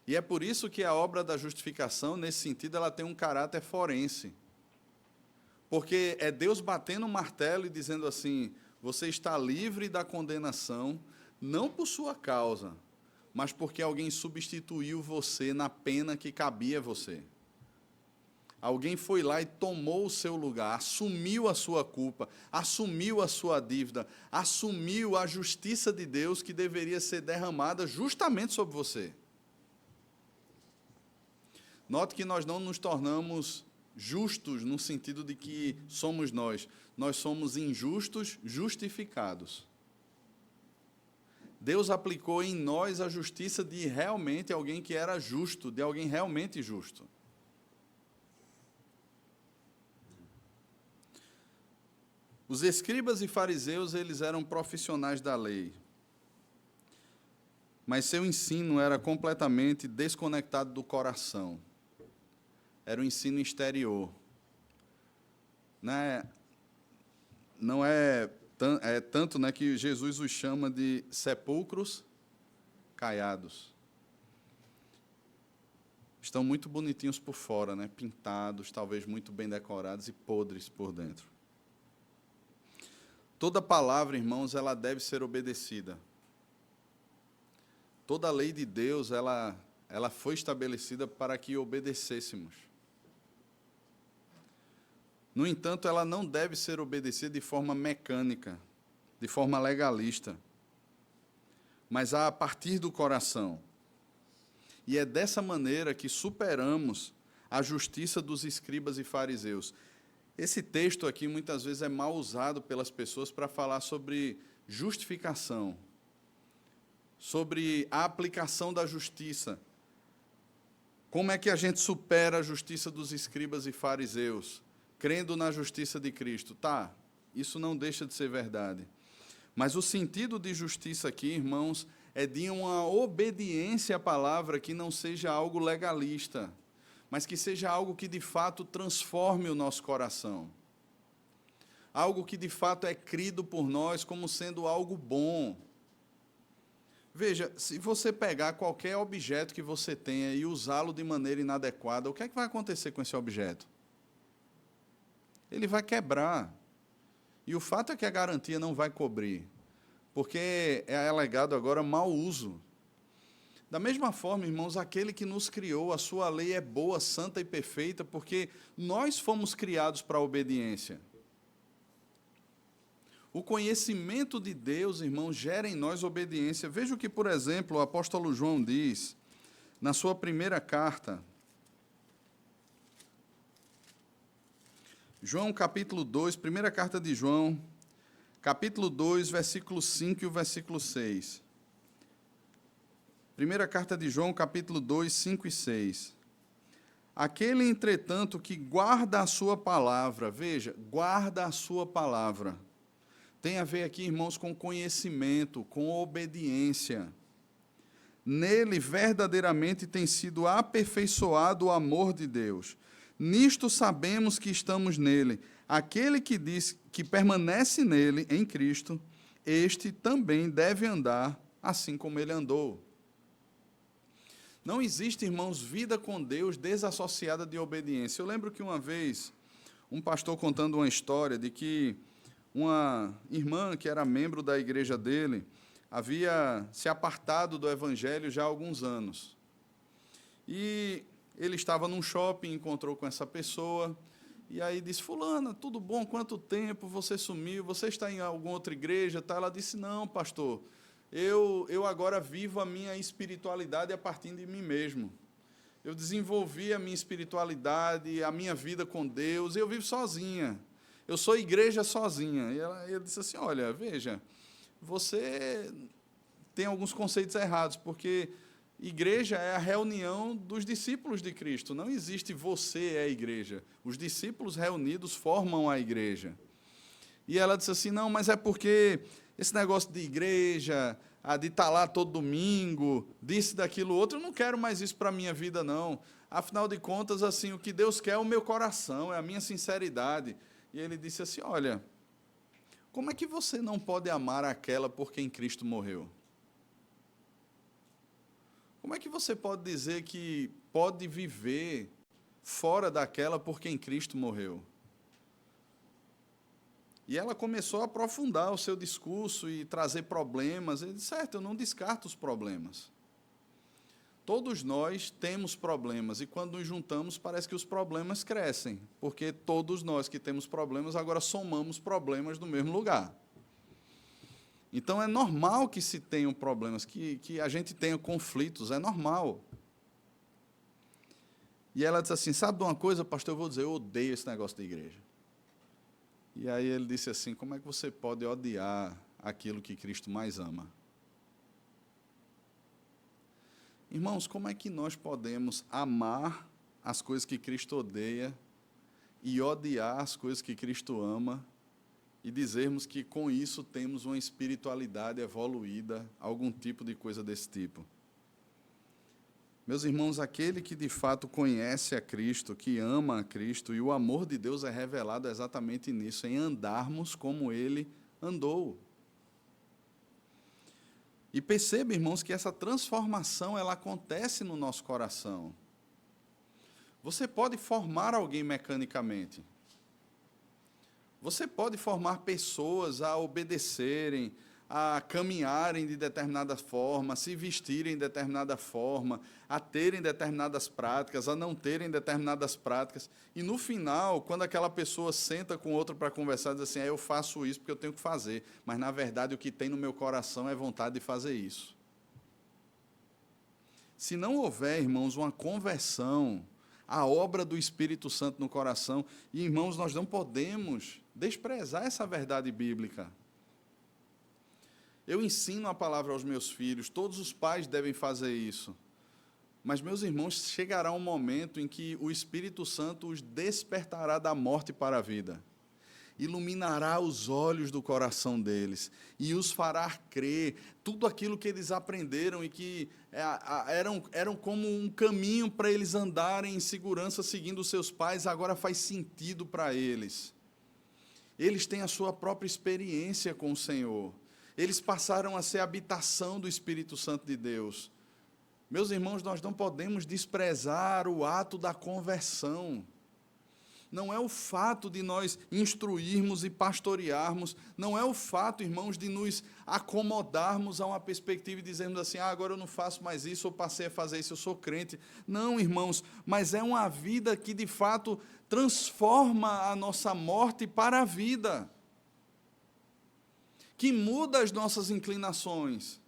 E é por isso que a obra da justificação, nesse sentido, ela tem um caráter forense. Porque é Deus batendo o martelo e dizendo assim, você está livre da condenação, não por sua causa, mas porque alguém substituiu você na pena que cabia a você. Alguém foi lá e tomou o seu lugar, assumiu a sua culpa, assumiu a sua dívida, assumiu a justiça de Deus que deveria ser derramada justamente sobre você. Note que nós não nos tornamos justos no sentido de que somos nós somos injustos, justificados. Deus aplicou em nós a justiça de realmente alguém que era justo, de alguém realmente justo. Os escribas e fariseus, eles eram profissionais da lei, mas seu ensino era completamente desconectado do coração. Era um ensino exterior. Não é tanto, né, que Jesus os chama de sepulcros caiados. Estão muito bonitinhos por fora, né, pintados, talvez muito bem decorados e podres por dentro. Toda palavra, irmãos, ela deve ser obedecida. Toda a lei de Deus, ela foi estabelecida para que obedecêssemos. No entanto, ela não deve ser obedecida de forma mecânica, de forma legalista, mas a partir do coração. E é dessa maneira que superamos a justiça dos escribas e fariseus. Esse texto aqui, muitas vezes, é mal usado pelas pessoas para falar sobre justificação, sobre a aplicação da justiça. Como é que a gente supera a justiça dos escribas e fariseus? Crendo na justiça de Cristo. Tá, isso não deixa de ser verdade. Mas o sentido de justiça aqui, irmãos, é de uma obediência à palavra que não seja algo legalista, mas que seja algo que, de fato, transforme o nosso coração. Algo que, de fato, é crido por nós como sendo algo bom. Veja, se você pegar qualquer objeto que você tenha e usá-lo de maneira inadequada, o que é que vai acontecer com esse objeto? Ele vai quebrar. E o fato é que a garantia não vai cobrir, porque é alegado agora mau uso. Da mesma forma, irmãos, aquele que nos criou, a sua lei é boa, santa e perfeita, porque nós fomos criados para a obediência. O conhecimento de Deus, irmãos, gera em nós obediência. Veja o que, por exemplo, o apóstolo João diz na sua primeira carta. João, capítulo 2, primeira carta de João, capítulo 2, versículo 5 e o versículo 6. Primeira carta de João, capítulo 2, 5 e 6. Aquele, entretanto, que guarda a sua palavra, veja, guarda a sua palavra. Tem a ver aqui, irmãos, com conhecimento, com obediência. Nele verdadeiramente tem sido aperfeiçoado o amor de Deus. Nisto sabemos que estamos nele. Aquele que diz que permanece nele, em Cristo, este também deve andar assim como ele andou. Não existe, irmãos, vida com Deus desassociada de obediência. Eu lembro que uma vez, um pastor contando uma história de que uma irmã que era membro da igreja dele havia se apartado do evangelho já há alguns anos. E ele estava num shopping, encontrou com essa pessoa, e aí disse: fulana, tudo bom? Quanto tempo? Você sumiu? Você está em alguma outra igreja? Tá? Ela disse: não, pastor, eu agora vivo a minha espiritualidade a partir de mim mesmo. Eu desenvolvi a minha espiritualidade, a minha vida com Deus, e eu vivo sozinha. Eu sou igreja sozinha. E ela disse assim: olha, veja, você tem alguns conceitos errados, porque igreja é a reunião dos discípulos de Cristo. Não existe você é a igreja. Os discípulos reunidos formam a igreja. E ela disse assim: não, mas é porque esse negócio de igreja, de estar lá todo domingo, disso, daquilo, outro, eu não quero mais isso para a minha vida, não. Afinal de contas, assim, o que Deus quer é o meu coração, é a minha sinceridade. E ele disse assim: olha, como é que você não pode amar aquela por quem Cristo morreu? Como é que você pode dizer que pode viver fora daquela por quem Cristo morreu? E ela começou a aprofundar o seu discurso e trazer problemas. Ele disse: certo, eu não descarto os problemas. Todos nós temos problemas, e quando nos juntamos, parece que os problemas crescem, porque todos nós que temos problemas, agora somamos problemas no mesmo lugar. Então, é normal que se tenham problemas, que a gente tenha conflitos, é normal. E ela disse assim: sabe de uma coisa, pastor, eu vou dizer, eu odeio esse negócio da igreja. E aí ele disse assim: como é que você pode odiar aquilo que Cristo mais ama? Irmãos, como é que nós podemos amar as coisas que Cristo odeia e odiar as coisas que Cristo ama e dizermos que com isso temos uma espiritualidade evoluída, algum tipo de coisa desse tipo. Meus irmãos, aquele que de fato conhece a Cristo, que ama a Cristo, e o amor de Deus é revelado exatamente nisso, em andarmos como Ele andou. E perceba, irmãos, que essa transformação ela acontece no nosso coração. Você pode formar alguém mecanicamente. Você pode formar pessoas a obedecerem, a caminharem de determinada forma, a se vestirem de determinada forma, a terem determinadas práticas, a não terem determinadas práticas. E no final, quando aquela pessoa senta com outra para conversar, diz assim, eu faço isso porque eu tenho que fazer, mas na verdade o que tem no meu coração é vontade de fazer isso. Se não houver, irmãos, uma conversão, a obra do Espírito Santo no coração, e irmãos, nós não podemos desprezar essa verdade bíblica. Eu ensino a palavra aos meus filhos, todos os pais devem fazer isso. Mas, meus irmãos, chegará um momento em que o Espírito Santo os despertará da morte para a vida, iluminará os olhos do coração deles e os fará crer tudo aquilo que eles aprenderam e que eram como um caminho para eles andarem em segurança seguindo os seus pais, agora faz sentido para eles. Eles têm a sua própria experiência com o Senhor. Eles passaram a ser a habitação do Espírito Santo de Deus. Meus irmãos, nós não podemos desprezar o ato da conversão. Não é o fato de nós instruirmos e pastorearmos, não é o fato, irmãos, de nos acomodarmos a uma perspectiva e dizermos assim, agora eu não faço mais isso, eu passei a fazer isso, eu sou crente. Não, irmãos, mas é uma vida que, de fato, transforma a nossa morte para a vida, que muda as nossas inclinações,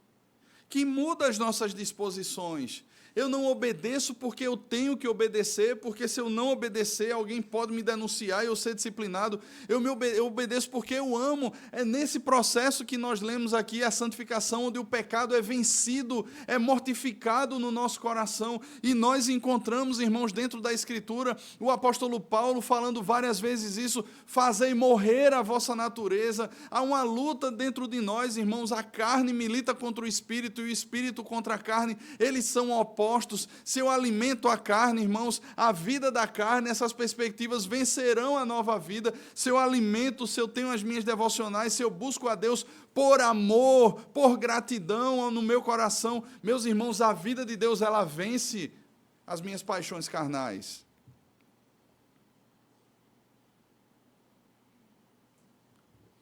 que muda as nossas disposições. Eu não obedeço porque eu tenho que obedecer, porque se eu não obedecer, alguém pode me denunciar e eu ser disciplinado. Eu obedeço porque eu amo. É nesse processo que nós lemos aqui a santificação, onde o pecado é vencido, é mortificado no nosso coração. E nós encontramos, irmãos, dentro da Escritura, o apóstolo Paulo falando várias vezes isso, fazei morrer a vossa natureza. Há uma luta dentro de nós, irmãos, a carne milita contra o Espírito e o Espírito contra a carne, eles são opostos. Se eu alimento a carne, irmãos, a vida da carne, essas perspectivas vencerão a nova vida. Se eu alimento, se eu tenho as minhas devocionais, se eu busco a Deus por amor, por gratidão no meu coração, meus irmãos, a vida de Deus, ela vence as minhas paixões carnais.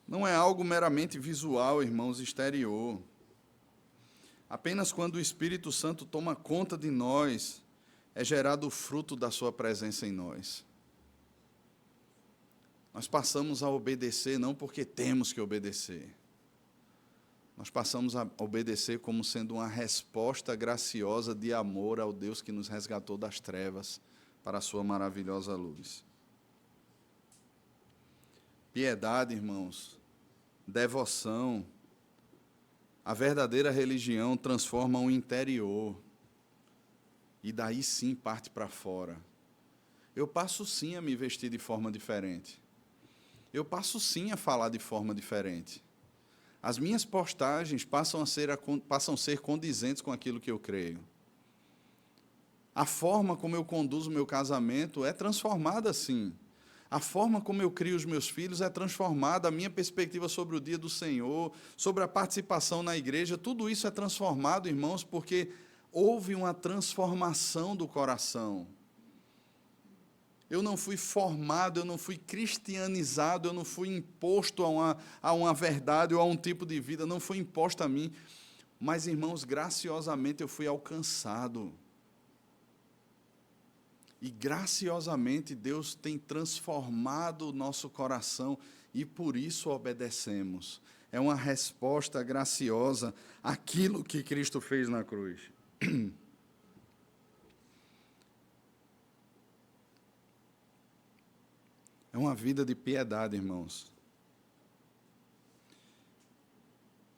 Não é algo meramente visual, irmãos, exterior. Apenas quando o Espírito Santo toma conta de nós, é gerado o fruto da sua presença em nós. Nós passamos a obedecer não porque temos que obedecer. Nós passamos a obedecer como sendo uma resposta graciosa de amor ao Deus que nos resgatou das trevas para a sua maravilhosa luz. Piedade, irmãos, devoção, a verdadeira religião transforma o interior e daí sim parte para fora. Eu passo sim a me vestir de forma diferente. Eu passo sim a falar de forma diferente. As minhas postagens passam a ser condizentes com aquilo que eu creio. A forma como eu conduzo o meu casamento é transformada sim. A forma como eu crio os meus filhos é transformada, a minha perspectiva sobre o dia do Senhor, sobre a participação na igreja, tudo isso é transformado, irmãos, porque houve uma transformação do coração. Eu não fui formado, eu não fui cristianizado, eu não fui imposto a uma verdade ou a um tipo de vida, não foi imposto a mim, mas, irmãos, graciosamente eu fui alcançado. E graciosamente Deus tem transformado o nosso coração e por isso obedecemos. É uma resposta graciosa àquilo que Cristo fez na cruz. É uma vida de piedade, irmãos.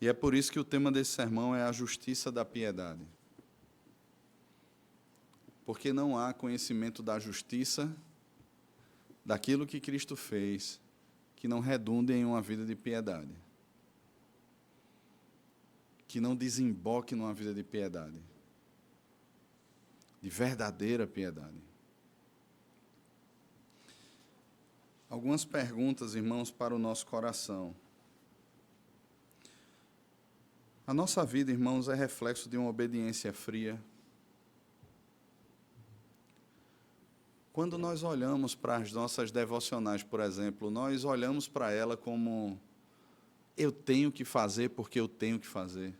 E é por isso que o tema desse sermão é a justiça da piedade. Porque não há conhecimento da justiça, daquilo que Cristo fez, que não redundem em uma vida de piedade, que não desemboque numa vida de piedade, de verdadeira piedade. Algumas perguntas, irmãos, para o nosso coração. A nossa vida, irmãos, é reflexo de uma obediência fria. Quando nós olhamos para as nossas devocionais, por exemplo, nós olhamos para ela como eu tenho que fazer porque eu tenho que fazer.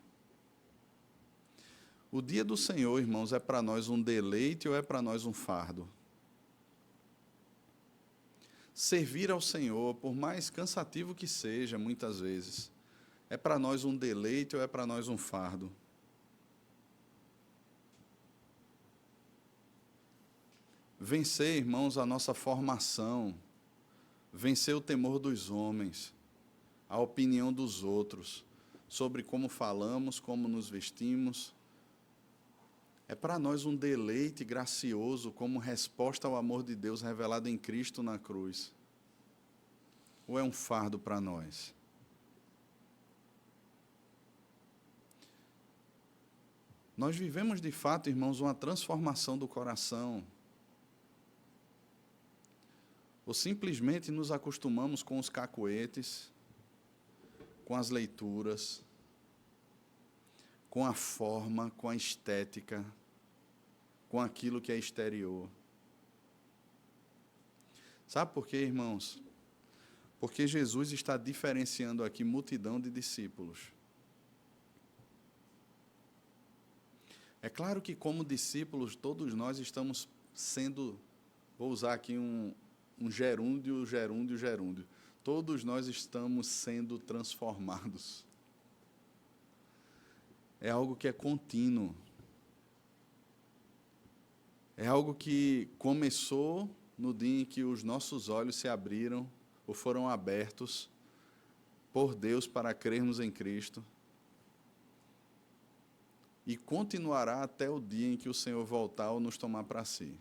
O dia do Senhor, irmãos, é para nós um deleite ou é para nós um fardo? Servir ao Senhor, por mais cansativo que seja, muitas vezes, é para nós um deleite ou é para nós um fardo? Vencer, irmãos, a nossa formação, vencer o temor dos homens, a opinião dos outros, sobre como falamos, como nos vestimos, é para nós um deleite gracioso como resposta ao amor de Deus revelado em Cristo na cruz? Ou é um fardo para nós? Nós vivemos de fato, irmãos, uma transformação do coração. Ou simplesmente nos acostumamos com os cacoetes, com as leituras, com a forma, com a estética, com aquilo que é exterior. Sabe por quê, irmãos? Porque Jesus está diferenciando aqui multidão de discípulos. É claro que, como discípulos, todos nós estamos sendo, vou usar aqui um gerúndio. Todos nós estamos sendo transformados. É algo que é contínuo. É algo que começou no dia em que os nossos olhos se abriram ou foram abertos por Deus para crermos em Cristo. E continuará até o dia em que o Senhor voltar ou nos tomar para si.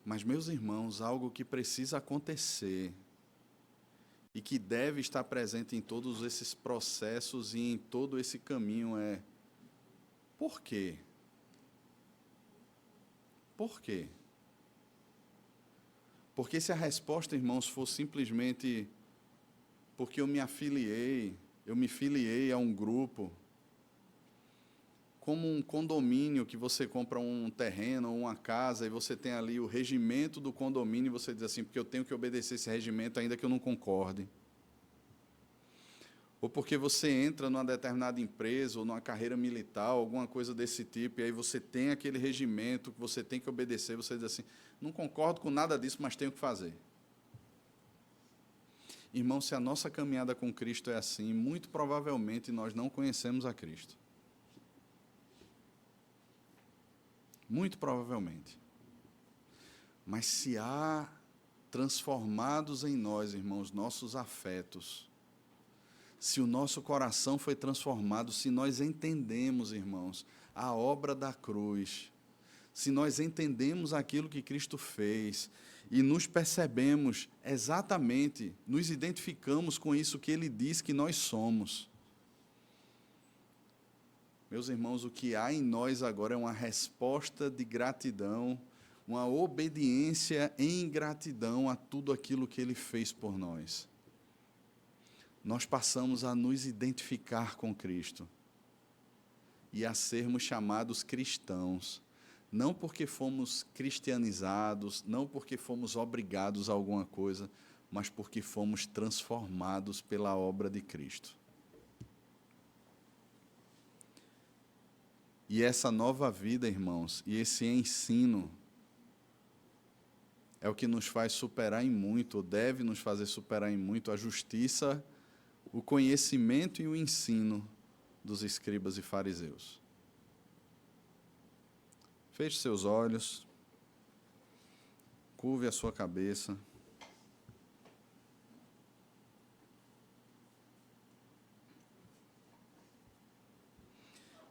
Mas, meus irmãos, algo que precisa acontecer e que deve estar presente em todos esses processos e em todo esse caminho é: por quê? Por quê? Porque se a resposta, irmãos, for simplesmente porque eu me filiei a um grupo, como um condomínio que você compra um terreno ou uma casa e você tem ali o regimento do condomínio e você diz assim, porque eu tenho que obedecer esse regimento ainda que eu não concorde. Ou porque você entra numa determinada empresa ou numa carreira militar, alguma coisa desse tipo, e aí você tem aquele regimento que você tem que obedecer, você diz assim, não concordo com nada disso, mas tenho que fazer. Irmão, se a nossa caminhada com Cristo é assim, muito provavelmente nós não conhecemos a Cristo. Muito provavelmente. Mas se há transformados em nós, irmãos, nossos afetos, se o nosso coração foi transformado, se nós entendemos, irmãos, a obra da cruz, se nós entendemos aquilo que Cristo fez e nos percebemos exatamente, nos identificamos com isso que Ele diz que nós somos. Meus irmãos, o que há em nós agora é uma resposta de gratidão, uma obediência em gratidão a tudo aquilo que Ele fez por nós. Nós passamos a nos identificar com Cristo e a sermos chamados cristãos, não porque fomos cristianizados, não porque fomos obrigados a alguma coisa, mas porque fomos transformados pela obra de Cristo. E essa nova vida, irmãos, e esse ensino é o que nos faz superar em muito, ou deve nos fazer superar em muito, a justiça, o conhecimento e o ensino dos escribas e fariseus. Feche seus olhos, curve a sua cabeça.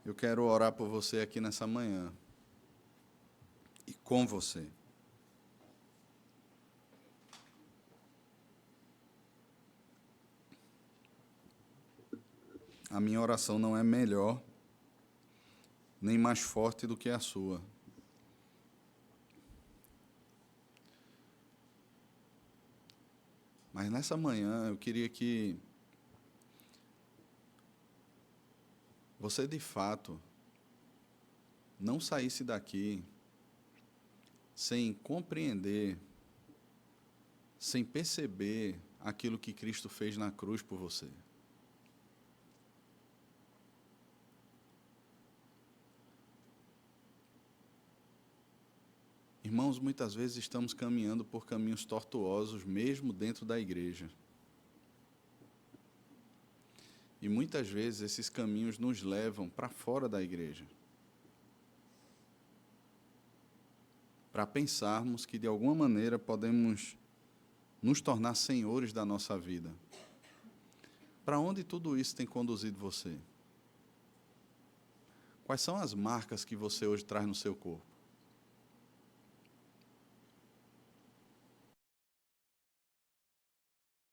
Eu quero orar por você aqui nessa manhã e com você. a minha oração não é melhor nem mais forte do que a sua. Mas nessa manhã eu queria que você de fato não saísse daqui sem compreender, sem perceber aquilo que Cristo fez na cruz por você. Irmãos, muitas vezes estamos caminhando por caminhos tortuosos, mesmo dentro da igreja. E muitas vezes esses caminhos nos levam para fora da igreja. Para pensarmos que, de alguma maneira, podemos nos tornar senhores da nossa vida. Para onde tudo isso tem conduzido você? Quais são as marcas que você hoje traz no seu corpo?